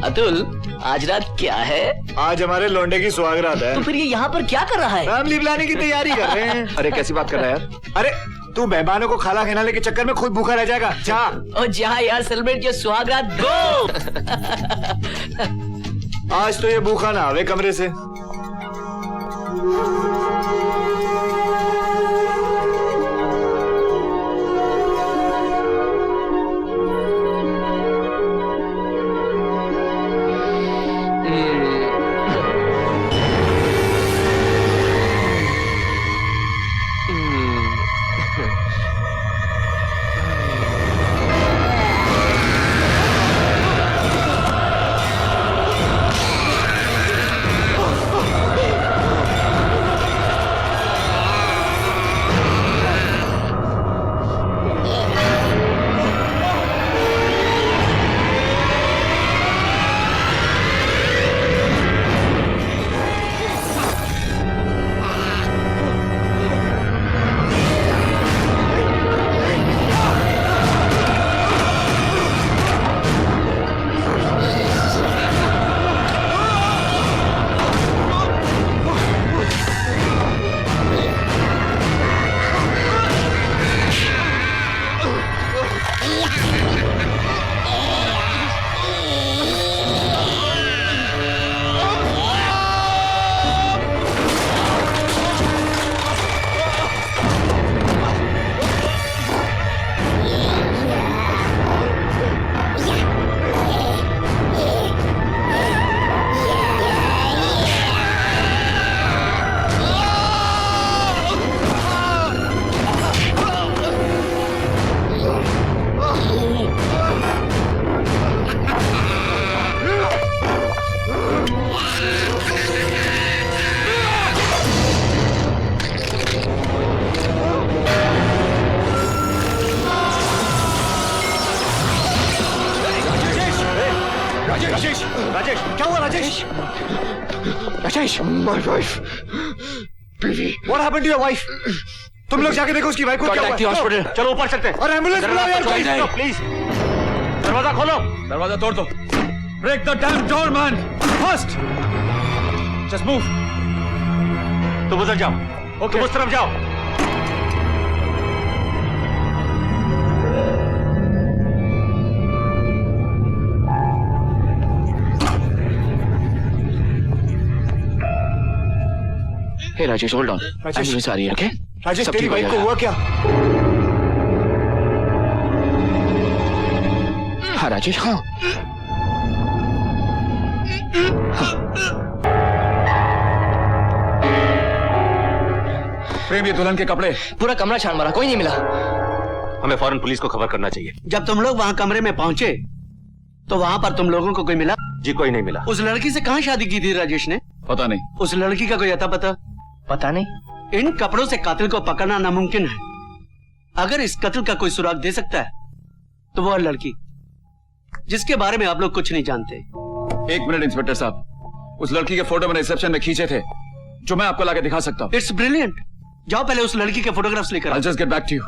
अतुल, आज रात क्या है? आज हमारे लौंडे की सुहागरात है। तो फिर ये यहाँ पर क्या कर रहा है? फैमिली प्लानिंग की तैयारी कर रहे हैं। अरे कैसी बात कर रहा है यार? अरे तू मेहमानों को खाना खिलाने के चक्कर में खुद भूखा रह जाएगा। जा और जहाँ यार, सेलिब्रेट योर सुहागरात, गो। आज तो ये भूखा ना आवे कमरे से। राजेश, क्या हुआ राजेश? राजेश, My wife, बीवी। What happened to your wife? तुम लोग जाके देखो उसकी वाइफ को क्या हुआ? हॉस्पिटल, चलो ऊपर चलते हैं। और एम्बुलेंस बुलाओ यार, प्लीज। दरवाजा खोलो, दरवाजा तोड़ दो। Break the damn door, man. Fast. Just move. तुम उधर जाओ। Okay. तुम उस तरफ जाओ। Hey Rajesh, hold on. Ambulance आ रही है, okay? राजेश, तेरी वाइफ को हुआ क्या? हाँ राजेश, हाँ। प्रेम, ये दुल्हन के कपड़े। पूरा कमरा छान मारा, कोई नहीं मिला। हमें फौरन पुलिस को खबर करना चाहिए। जब तुम लोग वहाँ कमरे में पहुँचे तो वहाँ पर तुम लोगों को कोई मिला? जी कोई नहीं मिला। उस लड़की से कहाँ शादी की थी राजेश ने? पता नहीं। उस लड़की का कोई अता पता? पता नहीं। इन कपड़ों से कातिल को पकड़ना नामुमकिन है। अगर इस कत्ल का कोई सुराग दे सकता है तो वो लड़की जिसके बारे में आप लोग कुछ नहीं जानते। एक मिनट इंस्पेक्टर साहब, उस लड़की के फोटो मैंने रिसेप्शन में खींचे थे जो मैं आपको लाके दिखा सकता हूँ। It's brilliant. जाओ पहले उस लड़की के फोटोग्राफ्स लेकर। I'll just get back to you.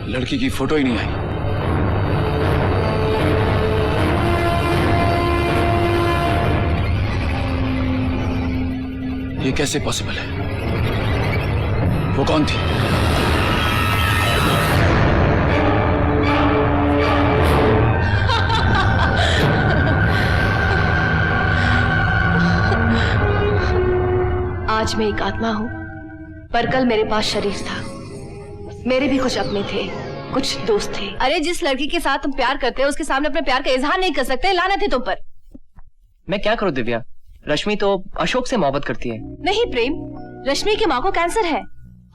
लड़की की फोटो ही नहीं आई। ये कैसे पॉसिबल है? वो कौन थी? आज मैं एक आत्मा हूँ, पर कल मेरे पास शरीर था। मेरे भी कुछ अपने थे, कुछ दोस्त थे। अरे जिस लड़की के साथ तुम प्यार करते हो उसके सामने अपने प्यार का इजहार नहीं कर सकते, लानत है तुम पर। मैं क्या करूँ दिव्या, रश्मि तो अशोक से मोहब्बत करती है। नहीं प्रेम, रश्मि की माँ को कैंसर है।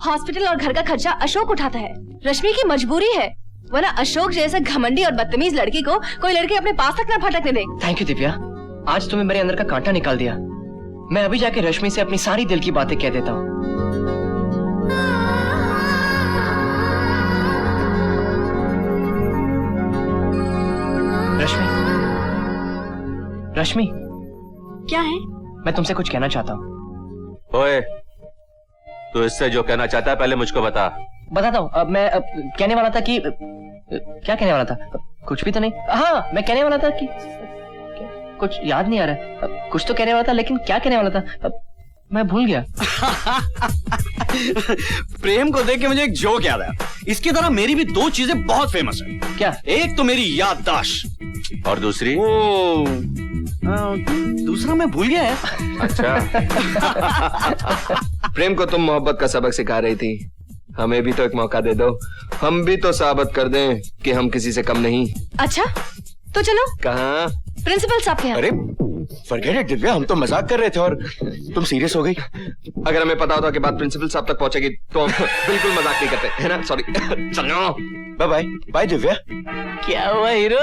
हॉस्पिटल और घर का खर्चा अशोक उठाता है। रश्मि की मजबूरी है, वरना अशोक जैसे घमंडी और बदतमीज लड़की को कोई लड़की अपने पास तक न फटकने दे। थैंक यू दिव्या, आज तुमने मेरे अंदर का कांटा निकाल दिया। मैं अभी जाके रश्मि से अपनी सारी दिल की बातें कह देता हूँ। रश्मि, रश्मि, क्या है? मैं तुमसे कुछ कहना चाहता हूँ। ओए, तो इससे जो कहना चाहता है पहले मुझको बता। बताता हूँ। अब मैं कहने वाला था कि क्या कहने वाला था? कुछ भी तो नहीं। हाँ, मैं कहने वाला था कि कुछ याद नहीं आ रहा। कुछ तो कहने वाला था, लेकिन क्या कहने वाला था मैं भूल गया। प्रेम को देख के मुझे एक जोक याद आया। इसकी तरह मेरी भी दो चीजें बहुत फेमस है। क्या? एक तो मेरी याददाश्त और दूसरी? दूसरा मैं भूल गया है। अच्छा। प्रेम को तुम मोहब्बत का सबक सिखा रही थी, हमें भी तो एक मौका दे दो, हम भी तो साबित कर दें कि हम किसी से कम नहीं। अच्छा, तो चलो कहाँ? प्रिंसिपल साहब के यहाँ। अरे फॉरगेट इट दिव्या, हम तो मजाक कर रहे थे और तुम सीरियस हो गई। अगर हमें पता होता कि बात प्रिंसिपल साहब तक पहुंचेगी तो हम बिल्कुल मजाक नहीं करते, है ना? सॉरी। चलो बाय बाय बाय दिव्या। क्या हुआ हीरो?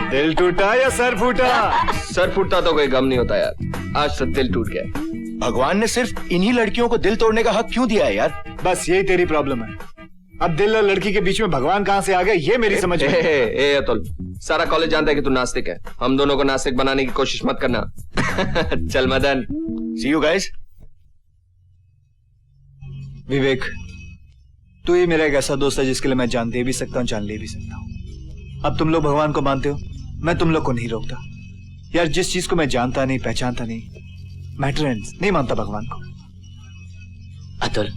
दिल टूटा या सर फूटा? सर फूटता तो कोई गम नहीं होता यार, आज तक दिल टूट गया। भगवान ने सिर्फ इन्हीं लड़कियों को दिल तोड़ने का हक क्यों दिया है यार? बस यही तेरी प्रॉब्लम है। अब दिल और लड़की के बीच में भगवान कहाँ से आ गया, ये मेरी समझ में। ए अतुल, सारा कॉलेज जानता है कि तू नास्तिक है, हम दोनों को नास्तिक बनाने की कोशिश मत करना। चल मदन। सी यू गाइस। विवेक, तू ही मेरा एक ऐसा दोस्त है जिसके लिए मैं जान दे भी सकता हूँ, जान ले भी सकता हूँ। अब तुम लोग भगवान को मानते हो, मैं तुम लोग को नहीं रोकता यार। जिस चीज को मैं जानता नहीं, पहचानता नहीं, मैटर नहीं मानता भगवान को। अतुल,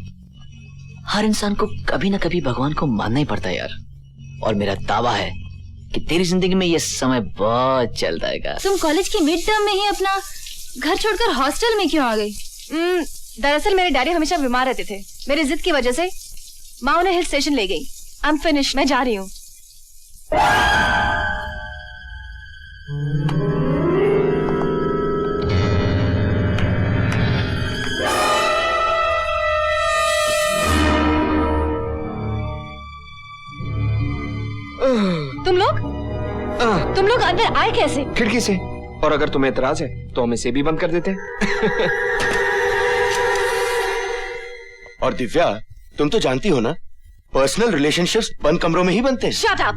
हर इंसान को कभी ना कभी भगवान को मानना ही पड़ता है यार। और मेरा दावा है कि तेरी जिंदगी में ये समय बहुत चल जाएगा। तुम कॉलेज की मिड टर्म में ही अपना घर छोड़कर हॉस्टल में क्यों आ गई? दरअसल मेरे डैडी हमेशा बीमार रहते थे। मेरी जिद की वजह से माँ उन्हें हिल स्टेशन ले गई। आई एम फिनिश, मैं जा रही हूँ। तुम लोग अंदर आए कैसे? खिड़की से। और अगर तुम्हें एतराज है तो हम इसे भी बंद कर देते हैं। और दिव्या, तुम तो जानती हो ना, पर्सनल रिलेशनशिप्स बंद कमरों में ही बनते हैं। Shut up!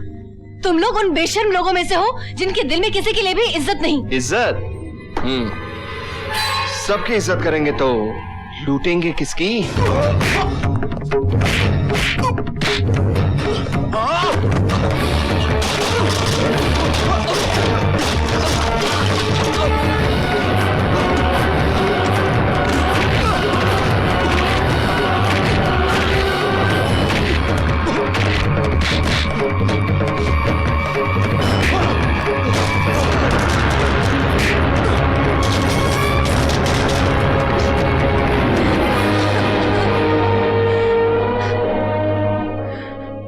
तुम लोग उन बेशर्म लोगों में से हो जिनके दिल में किसी के लिए भी इज्जत नहीं। इज्जत? सबकी इज्जत करेंगे तो लूटेंगे किसकी?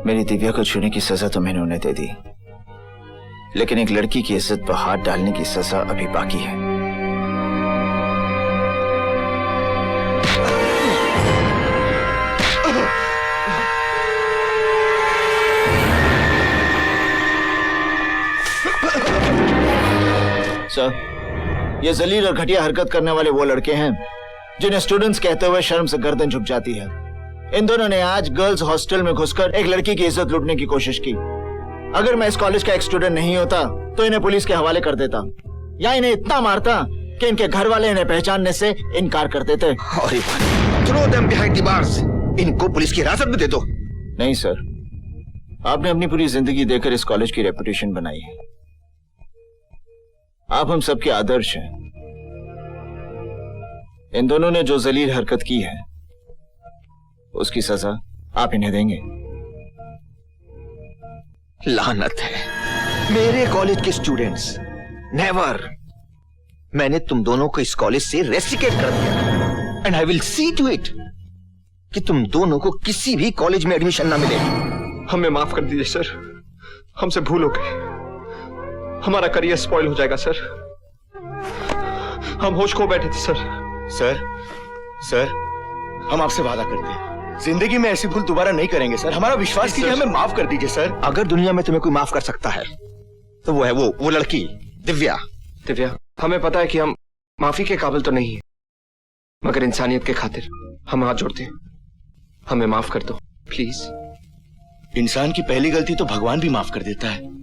मेरी दिव्या को छूने की सजा तो मैंने उन्हें दे दी, लेकिन एक लड़की की इज्जत पर हाथ डालने की सजा अभी बाकी है। सर, ये जलील और घटिया हरकत करने वाले वो लड़के हैं जिन्हें स्टूडेंट्स कहते हुए शर्म से गर्दन झुक जाती है। इन दोनों ने आज गर्ल्स हॉस्टल में घुसकर एक लड़की की इज्जत लूटने की कोशिश की। अगर मैं इस कॉलेज का एक स्टूडेंट नहीं होता तो इन्हें पुलिस के हवाले कर देता, या इन्हें इतना मारता कि इनके घर वाले इन्हें पहचानने से इनकार कर देते। इनको पुलिस की हिरासत में दे दो। नहीं सर, आपने अपनी पूरी जिंदगी देकर इस कॉलेज की रेपुटेशन बनाई है। आप हम सबके आदर्श हैं। इन दोनों ने जो जलील हरकत की है उसकी सजा आप इन्हें देंगे। लानत है मेरे कॉलेज के स्टूडेंट्स, नेवर। मैंने तुम दोनों को इस कॉलेज से रेस्ट्रिकेट कर दिया, and I will see to it कि तुम दोनों को किसी भी कॉलेज में एडमिशन ना मिले। हमें माफ कर दीजिए सर, हमसे भूल हो गई। हमारा करियर स्पॉइल हो जाएगा सर। हम होश खो बैठे थे सर। सर, हम आपसे वादा करते हैं, जिंदगी में ऐसी भूल दोबारा नहीं करेंगे सर। हमारा विश्वास कीजिए, हमें माफ कर दीजिए सर। अगर दुनिया में तुम्हें कोई माफ कर सकता है तो वो है वो लड़की दिव्या। दिव्या, हमें पता है कि हम माफी के काबिल तो नहीं है, मगर इंसानियत के खातिर हम हाथ जोड़ते हैं। हमें माफ कर दो प्लीज। इंसान की पहली गलती तो भगवान भी माफ कर देता है।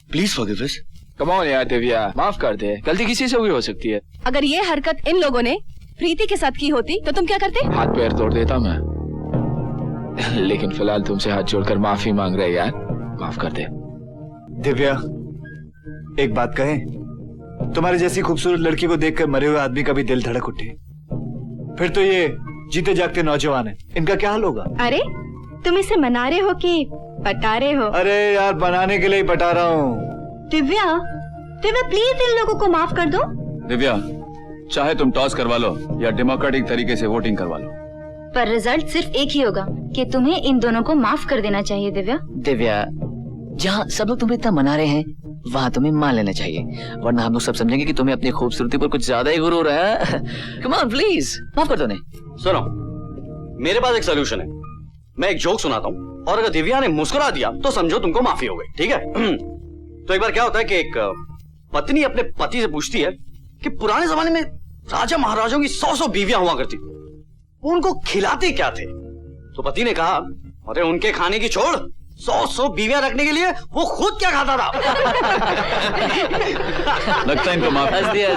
Please forgive us. Come on यार दिव्या, माफ कर दे, गलती किसी से भी हो सकती है। अगर ये हरकत इन लोगों ने प्रीति के साथ की होती तो तुम क्या करते? हाथ पैर तोड़ देता मैं, लेकिन फिलहाल तुमसे हाथ जोड़कर माफी मांग रहे यार, माफ कर दे। दिव्या, एक बात कहें, तुम्हारी जैसी खूबसूरत लड़की को देखकर मरे हुए आदमी का भी दिल धड़क उठे, फिर तो ये जीते जागते नौजवान है, इनका क्या हाल होगा? अरे तुम इसे मना रहे हो कि पटा रहे हो? अरे यार, बनाने के लिए ही पटा रहा हूँ। दिव्या, दिव्या प्लीज इन लोगों को माफ कर दो। दिव्या, चाहे तुम टॉस करवा लो या डेमोक्रेटिक तरीके से वोटिंग करवा लो, पर रिजल्ट सिर्फ एक ही होगा कि तुम्हें इन दोनों को माफ कर देना चाहिए। दिव्या, दिव्या, जहाँ सब लोग तुम्हें इतना मना रहे हैं वहाँ तुम्हें मान लेना चाहिए, वरना हम लोग सब समझेंगे कि तुम्हें अपनी खूबसूरती पर कुछ ज्यादा ही गुरूर है। कम ऑन प्लीज, माफ कर दो उन्हें। सुनो, मेरे पास एक सोल्यूशन है। मैं एक जोक सुनाता हूँ और अगर दिव्या ने मुस्कुरा दिया तो समझो तुमको माफी हो गई, ठीक है? तो एक बार क्या होता है कि एक पत्नी अपने पति से पूछती है कि पुराने जमाने में राजा महाराजाओं की 100 बीवियां हुआ करती, वो उनको खिलाते क्या थे? तो पति ने कहा, अरे उनके खाने की छोड़, 100 बीवियां रखने के लिए वो खुद क्या खाता था। लगता है इनको माफ हंस दिया।